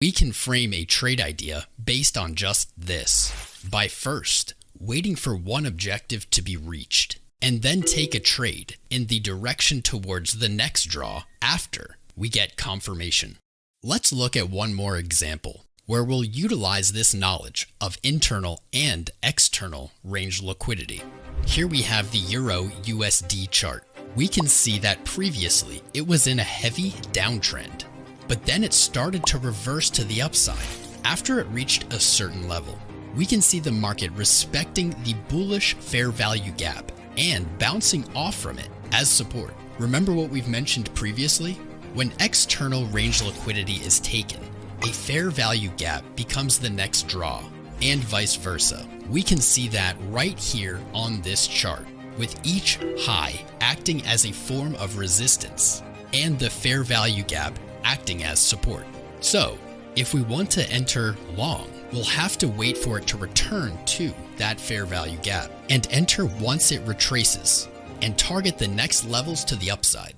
We can frame a trade idea based on just this, by first waiting for one objective to be reached, and then take a trade in the direction towards the next draw after we get confirmation. Let's look at one more example where we'll utilize this knowledge of internal and external range liquidity. Here we have the Euro USD chart. We can see that previously it was in a heavy downtrend, but then it started to reverse to the upside after it reached a certain level. We can see the market respecting the bullish fair value gap and bouncing off from it as support. Remember what we've mentioned previously? When external range liquidity is taken, a fair value gap becomes the next draw, and vice versa. We can see that right here on this chart, with each high acting as a form of resistance and the fair value gap acting as support. So, if we want to enter long, we'll have to wait for it to return to that fair value gap and enter once it retraces and target the next levels to the upside.